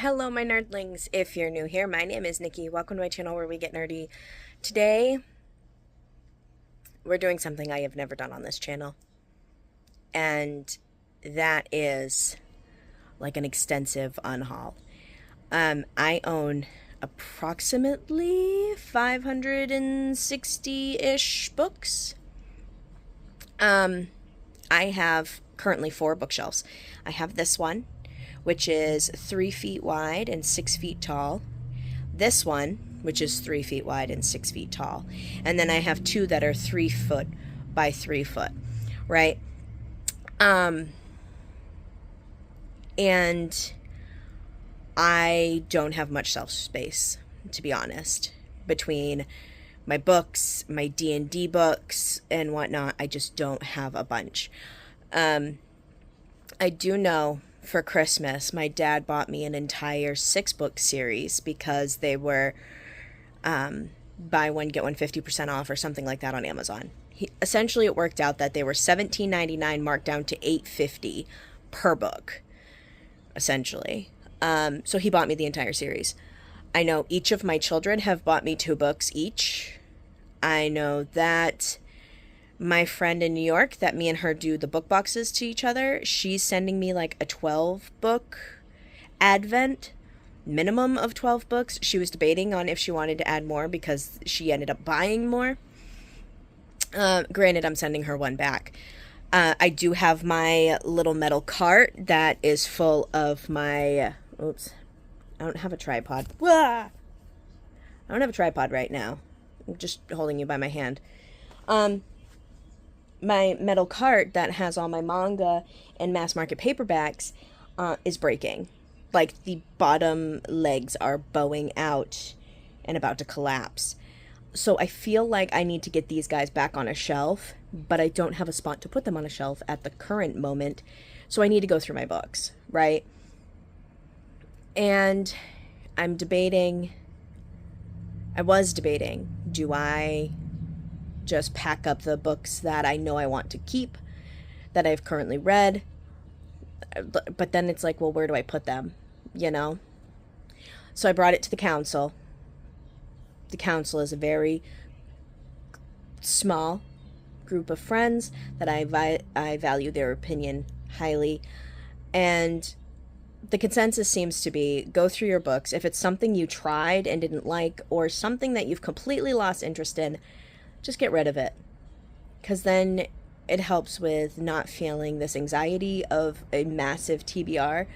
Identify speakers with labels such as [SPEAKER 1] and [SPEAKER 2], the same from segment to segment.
[SPEAKER 1] Hello, my nerdlings. If you're new here, my name is Nikki. Welcome to my channel where we get nerdy. Today, we're doing something I have never done on this channel, and that is like an extensive unhaul. I own approximately 560-ish books. I have currently 4 bookshelves. I have this one, which is 3 feet wide and 6 feet tall. This one, which is 3 feet wide and 6 feet tall. And then I have 2 that are 3 foot by 3 foot, right? And I don't have much shelf space, to be honest, between my books, my D&D books, and whatnot. I just don't have a bunch. I do know for Christmas, my dad bought me an entire 6-book series because they were buy one, get one 50% off or something like that on Amazon. Essentially, it worked out that they were $17.99 marked down to $8.50 per book, essentially. So he bought me the entire series. I know each of my children have bought me 2 books each. I know that my friend in New York, that me and her do the book boxes to each other, she's sending me like a 12-book advent, minimum of 12 books. She was debating on if she wanted to add more because she ended up buying more. Granted, I'm sending her one back. I do have my little metal cart that is full of my... Oops. I don't have a tripod. I don't have a tripod right now. I'm just holding you by my hand. My metal cart that has all my manga and mass market paperbacks is breaking. Like, the bottom legs are bowing out and about to collapse. So I feel like I need to get these guys back on a shelf, but I don't have a spot to put them on a shelf at the current moment. So I need to go through my books, right? And I was debating, do I just pack up the books that I know I want to keep, that I've currently read? But then it's like, well, where do I put them, you know? So I brought it to the council. The council is a very small group of friends that I value their opinion highly, and the consensus seems to be, go through your books. If it's something you tried and didn't like, or something that you've completely lost interest in, just get rid of it. Because then it helps with not feeling this anxiety of a massive TBR.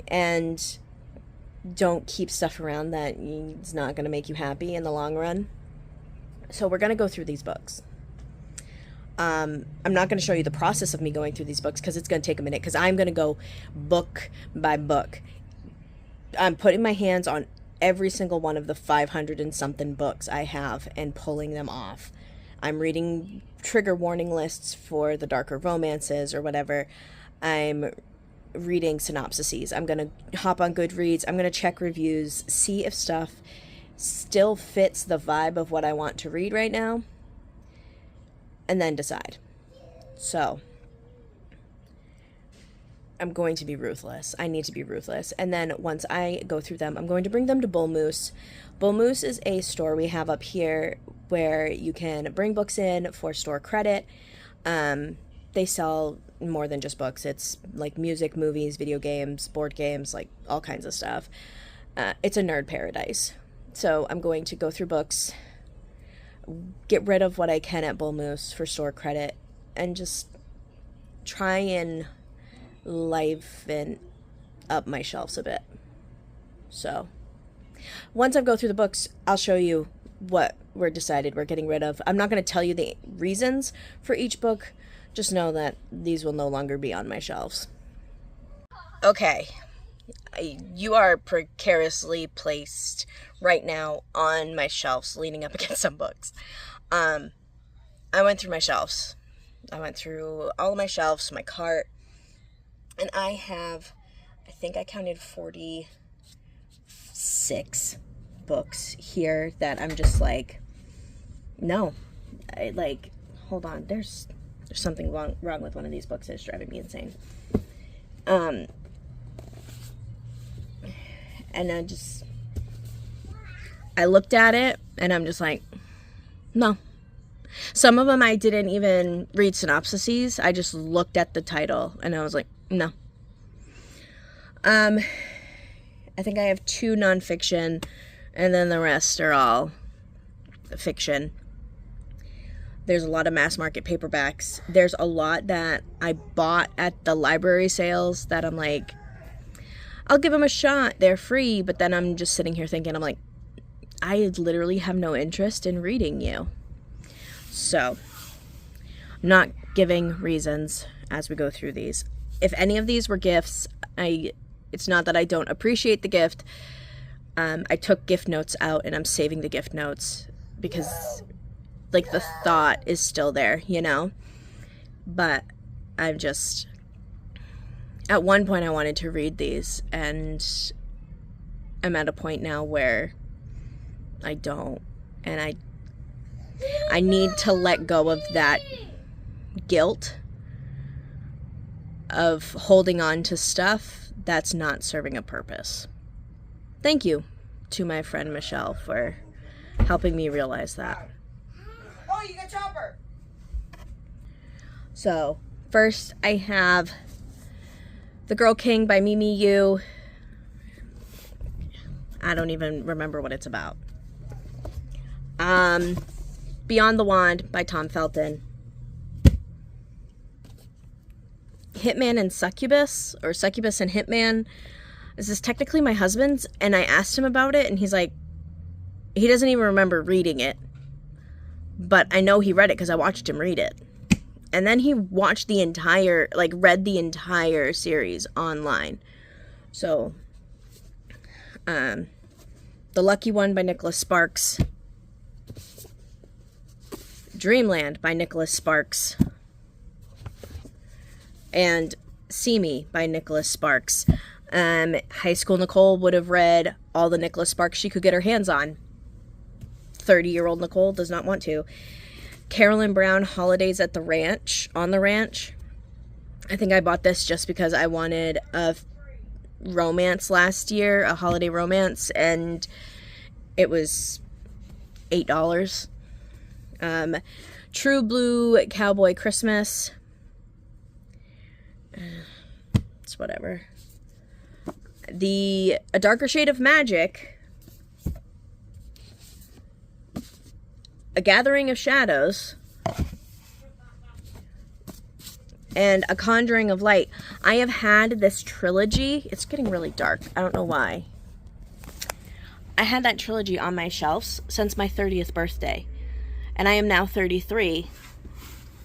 [SPEAKER 1] And don't keep stuff around that is not going to make you happy in the long run. So we're going to go through these books. I'm not going to show you the process of me going through these books because it's going to take a minute, because I'm going to go book by book. I'm putting my hands on every single one of the 500 and something books I have and pulling them off. I'm reading trigger warning lists for the darker romances or whatever. I'm reading synopsises. I'm going to hop on Goodreads. I'm going to check reviews, see if stuff still fits the vibe of what I want to read right now, and then decide. So I'm going to be ruthless. I need to be ruthless. And then once I go through them, I'm going to bring them to Bull Moose. Bull Moose is a store we have up here where you can bring books in for store credit. They sell more than just books. It's like music, movies, video games, board games, like all kinds of stuff. It's a nerd paradise. So I'm going to go through books, get rid of what I can at Bull Moose for store credit, and just try and liven up my shelves a bit. So once I go through the books, I'll show you what we're decided we're getting rid of. I'm not going to tell you the reasons for each book. Just know that these will no longer be on my shelves. Okay. You are precariously placed right now on my shelves, leaning up against some books. I went through my shelves. I went through all of my shelves, my cart, and I think I counted 46 books here that I'm just like, no. Hold on, there's something wrong with one of these books that's driving me insane. And I looked at it and I'm just like, no. Some of them I didn't even read synopsises. I just looked at the title and I was like, no. I think I have 2 nonfiction and then the rest are all fiction. There's a lot of mass market paperbacks. There's a lot that I bought at the library sales that I'm like, I'll give them a shot. They're free. But then I'm just sitting here thinking, I'm like, I literally have no interest in reading you. So, I'm not giving reasons as we go through these. If any of these were gifts, it's not that I don't appreciate the gift. I took gift notes out and I'm saving the gift notes because like the thought is still there, you know? But I'm just, at one point I wanted to read these and I'm at a point now where I don't, and I need to let go of that guilt of holding on to stuff that's not serving a purpose. Thank you to my friend Michelle for helping me realize that.
[SPEAKER 2] Oh, you got Chopper!
[SPEAKER 1] So, first I have The Girl King by Mimi Yu. I don't even remember what it's about. Beyond the Wand by Tom Felton. Hitman and Succubus, or Succubus and Hitman. This is technically my husband's, and I asked him about it, and he's like, he doesn't even remember reading it. But I know he read it because I watched him read it. And then he watched the entire, read the entire series online. So, The Lucky One by Nicholas Sparks. Dreamland by Nicholas Sparks. And See Me by Nicholas Sparks. High school Nicole would have read all the Nicholas Sparks she could get her hands on. 30-year-old Nicole does not want to. Carolyn Brown, Holidays at the Ranch, on the Ranch. I think I bought this just because I wanted a romance last year, a holiday romance, and it was $8. True Blue Cowboy Christmas. It's whatever. A Darker Shade of Magic. A Gathering of Shadows. And A Conjuring of Light. I have had this trilogy. It's getting really dark. I don't know why. I had that trilogy on my shelves since my 30th birthday. And I am now 33.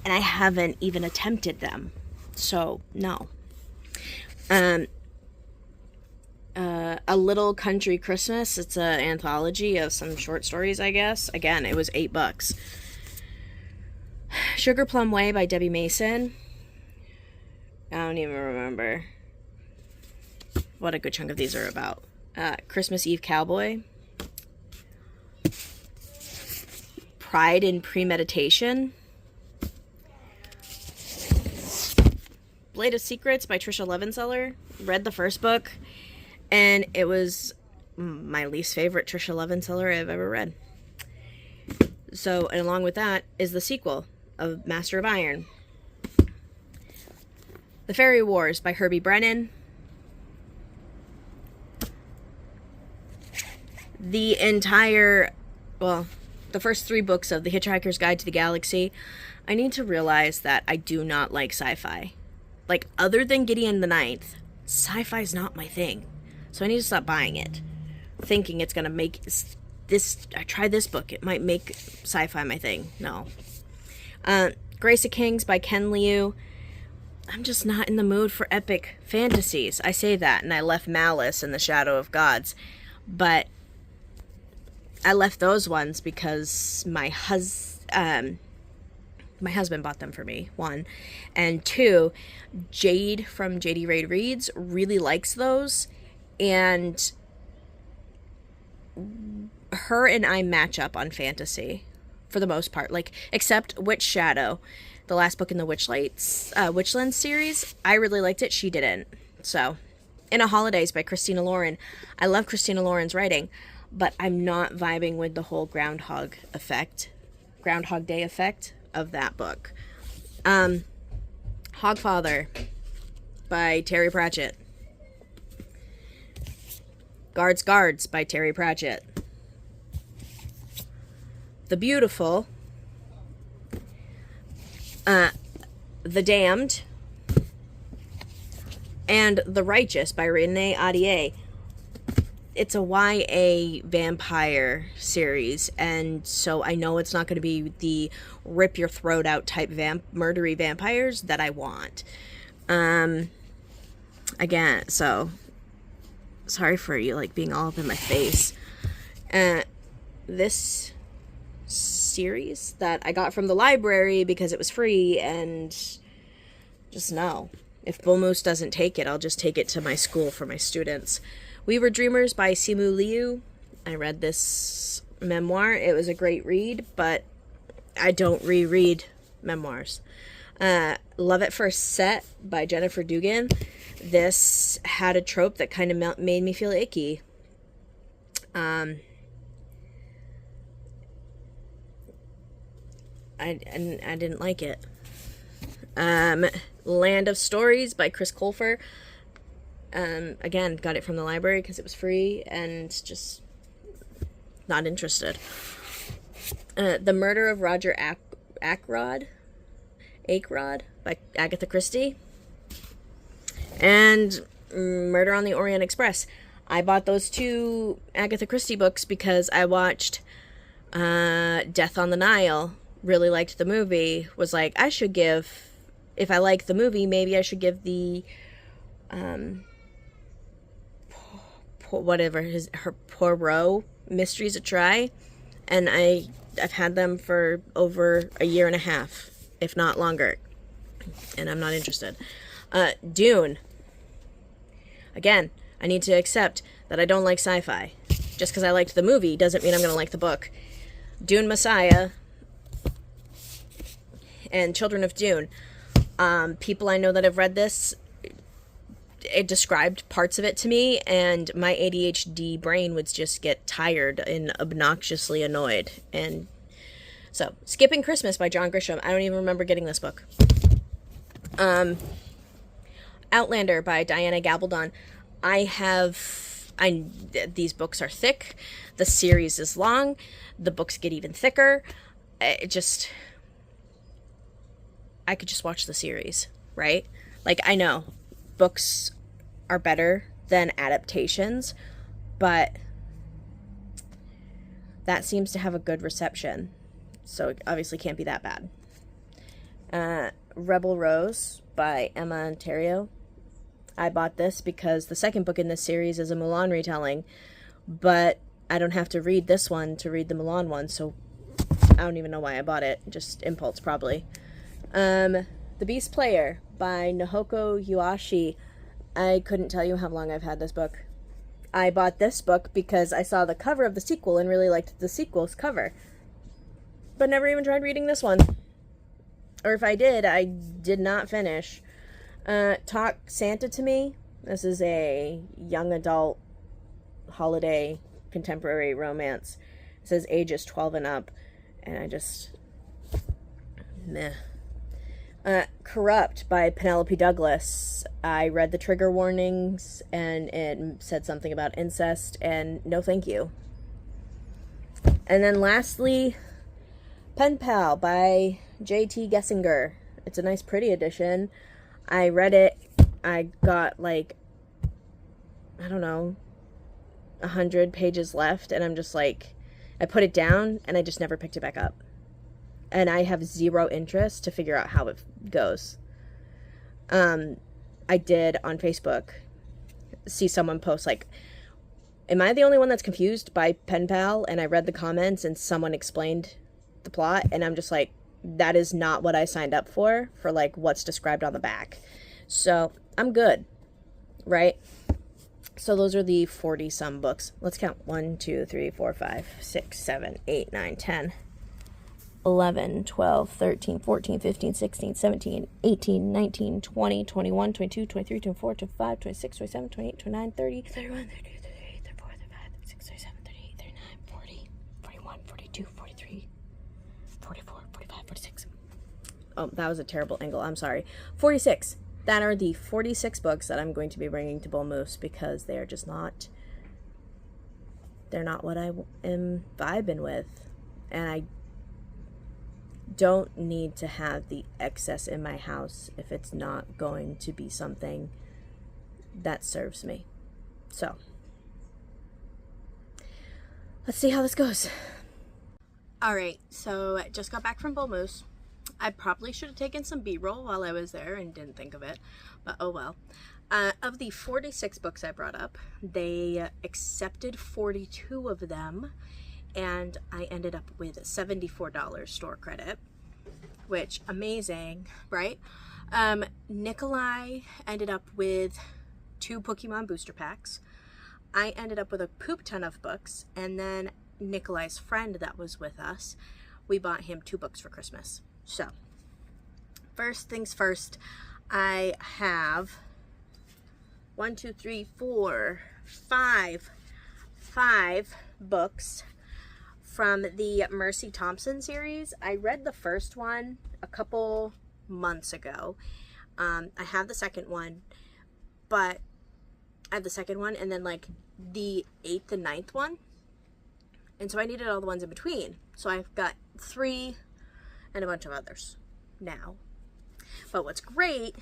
[SPEAKER 1] And I haven't even attempted them. So, no. A Little Country Christmas. It's an anthology of some short stories, I guess. Again, it was $8. Sugar Plum Way by Debbie Mason. I don't even remember what a good chunk of these are about. Christmas Eve Cowboy. Pride and Premeditation. Blade of Secrets by Trisha Levenseller. Read the first book, and it was my least favorite Trisha Levenseller I've ever read. So, and along with that is the sequel of Master of Iron. The Fairy Wars by Herbie Brennan. The first 3 books of The Hitchhiker's Guide to the Galaxy. I need to realize that I do not like sci-fi. Other than Gideon the Ninth, sci-fi is not my thing. So I need to stop buying it. Thinking it's going to make this... I tried this book. It might make sci-fi my thing. No. Grace of Kings by Ken Liu. I'm just not in the mood for epic fantasies. I say that, and I left Malice and the Shadow of Gods. But I left those ones because my husband bought them for me, 1. And 2, Jade from JD Raid Reads really likes those. And her and I match up on fantasy for the most part. Except Witch Shadow, the last book in the Witchlands series. I really liked it. She didn't. So, In a Holidays by Christina Lauren. I love Christina Lauren's writing, but I'm not vibing with the whole Groundhog Day effect of that book. Hogfather by Terry Pratchett. Guards by Terry Pratchett. The Beautiful. The Damned. And The Righteous by Renee Ahdieh. It's a YA vampire series, and so I know it's not going to be the rip your throat out type murdery vampires that I want. Again, so sorry for you like being all up in my face. This series that I got from the library because it was free, and just no. If Bull Moose doesn't take it, I'll just take it to my school for my students. We Were Dreamers by Simu Liu. I read this memoir. It was a great read, but I don't reread memoirs. Love at First Set by Jennifer Dugan. This had a trope that kind of made me feel icky. I didn't like it. Land of Stories by Chris Colfer. Again, got it from the library because it was free, and just not interested. The Murder of Roger Ackroyd by Agatha Christie. And Murder on the Orient Express. I bought those two Agatha Christie books because I watched Death on the Nile. Really liked the movie. Was like, I should give... If I like the movie, maybe I should give the... her Poirot mysteries a try. And I've had them for over a year and a half, if not longer. And I'm not interested. Dune. Again, I need to accept that I don't like sci-fi. Just because I liked the movie doesn't mean I'm going to like the book. Dune Messiah and Children of Dune. People I know that have read this, it described parts of it to me, and my ADHD brain would just get tired and obnoxiously annoyed. And so, Skipping Christmas by John Grisham. I don't even remember getting this book. Outlander by Diana Gabaldon. These books are thick. The series is long. The books get even thicker. I could just watch the series, right? Like, I know books are better than adaptations, but that seems to have a good reception. So it obviously can't be that bad. Rebel Rose by Emma Ontario. I bought this because the second book in this series is a Mulan retelling, but I don't have to read this one to read the Mulan one, so I don't even know why I bought it. Just impulse, probably. The Beast Player by Nohoko Yuashi. I couldn't tell you how long I've had this book. I bought this book because I saw the cover of the sequel and really liked the sequel's cover, but never even tried reading this one. Or if I did, I did not finish. Talk Santa to Me. This is a young adult holiday contemporary romance. It says ages 12 and up, and I just... meh. Corrupt by Penelope Douglas. I read the trigger warnings, and it said something about incest, and no thank you. And then lastly, Pen Pal by J.T. Gessinger. It's a nice pretty edition. I read it. I got like, I don't know, 100 pages left, and I'm just like, I put it down and I just never picked it back up. And I have zero interest to figure out how it goes. I did on Facebook see someone post like, am I the only one that's confused by Pen Pal? And I read the comments and someone explained the plot, and I'm just like, that is not what I signed up for like what's described on the back. So I'm good, right? So those are the 40 some books. Let's count. 1, 2, 3, 4, 5, 6, 7, 8, 9, 10. 11, 12, 13, 14, 15, 16, 17, 18, 19, 20, 21, 22, 23, 24, 25, 26, 27, 28, 29, 30, 31, 32, 33, 34, 35, 36, 37, 38, 39, 40, 41, 42, 43, 44, 45, 46. Oh, that was a terrible angle. I'm sorry. 46. That are the 46 books that I'm going to be bringing to Bull Moose because they are just not, they're not what I am vibing with. And I don't need to have the excess in my house if it's not going to be something that serves me. So, let's see how this goes. Alright, so I just got back from Bull Moose. I probably should have taken some B-roll while I was there and didn't think of it, but oh well. Of the 46 books I brought up, they accepted 42 of them, and I ended up with $74 store credit, which, amazing, right? Nikolai ended up with 2 Pokemon booster packs. I ended up with a poop ton of books, and then Nikolai's friend that was with us, we bought him 2 books for Christmas. So, first things first, I have 5 books from the Mercy Thompson series. I read the first one a couple months ago. I have the second one, but I have the second one and then like the 8th and 9th one. And so I needed all the ones in between. So I've got 3 and a bunch of others now. But what's great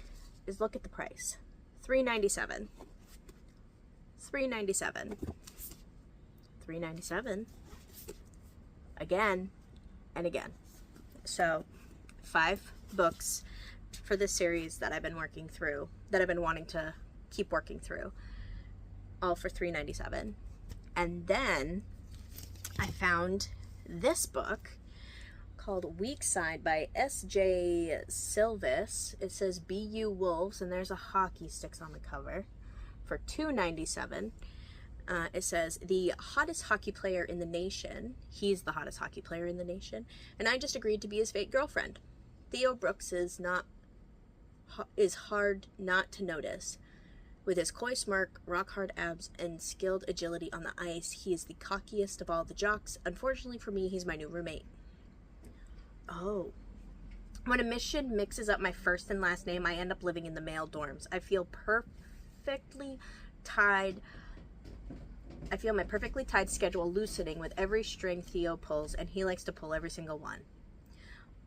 [SPEAKER 1] is look at the price. $3.97. $3.97. $3.97. Again and again. So 5 books for this series that I've been working through, that I've been wanting to keep working through, all for $3.97. And then I found this book called Weak Side by S.J. Silvis. It says BU Wolves, and there's a hockey sticks on the cover for $2.97. It says, the hottest hockey player in the nation. He's the hottest hockey player in the nation. And I just agreed to be his fake girlfriend. Theo Brooks is hard not to notice. With his coy smirk, rock-hard abs, and skilled agility on the ice, he is the cockiest of all the jocks. Unfortunately for me, he's my new roommate. Oh. When a mission mixes up my first and last name, I end up living in the male dorms. I feel my perfectly tied schedule loosening with every string Theo pulls, and he likes to pull every single one.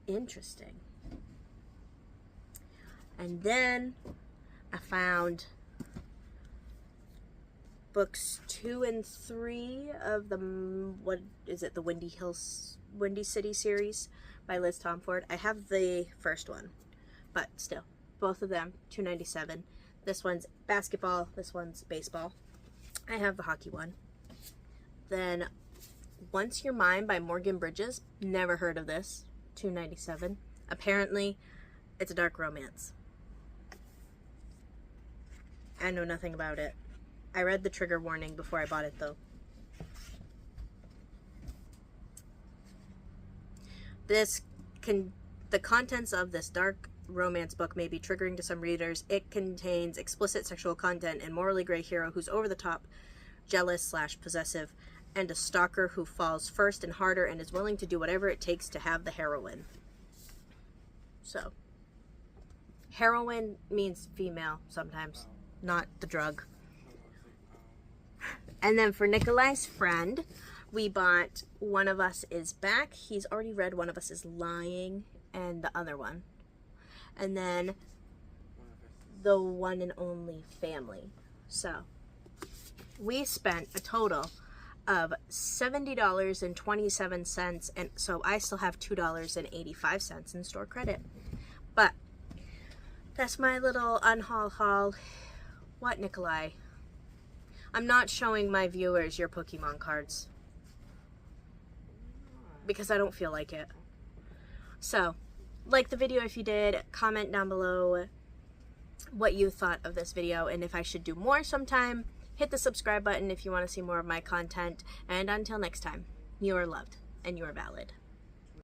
[SPEAKER 1] Interesting. And then I found books 2 and 3 of the, what is it, the Windy City series by Liz Tomford. I have the first one, but still, both of them, $2.97. This one's basketball, this one's baseball. I have the hockey one. Then Once You're Mine by Morgan Bridges. Never heard of this. $2.97. Apparently, it's a dark romance. I know nothing about it. I read the trigger warning before I bought it, though. The contents of this dark romance book may be triggering to some readers. It contains explicit sexual content and morally gray hero who's over the top, jealous / possessive, and a stalker who falls first and harder and is willing to do whatever it takes to have the heroine. So, heroine means female sometimes, not the drug. And then for Nikolai's friend, we bought One of Us Is Back. He's already read One of Us Is Lying and the other one. And then The One and Only Family. So, we spent a total of $70.27, and so I still have $2.85 in store credit. But that's my little Unhaul haul. What, Nikolai? I'm not showing my viewers your Pokemon cards because I don't feel like it. So, like the video if you did, comment down below what you thought of this video and if I should do more sometime. Hit the subscribe button if you want to see more of my content, and until next time, you are loved and you are valid.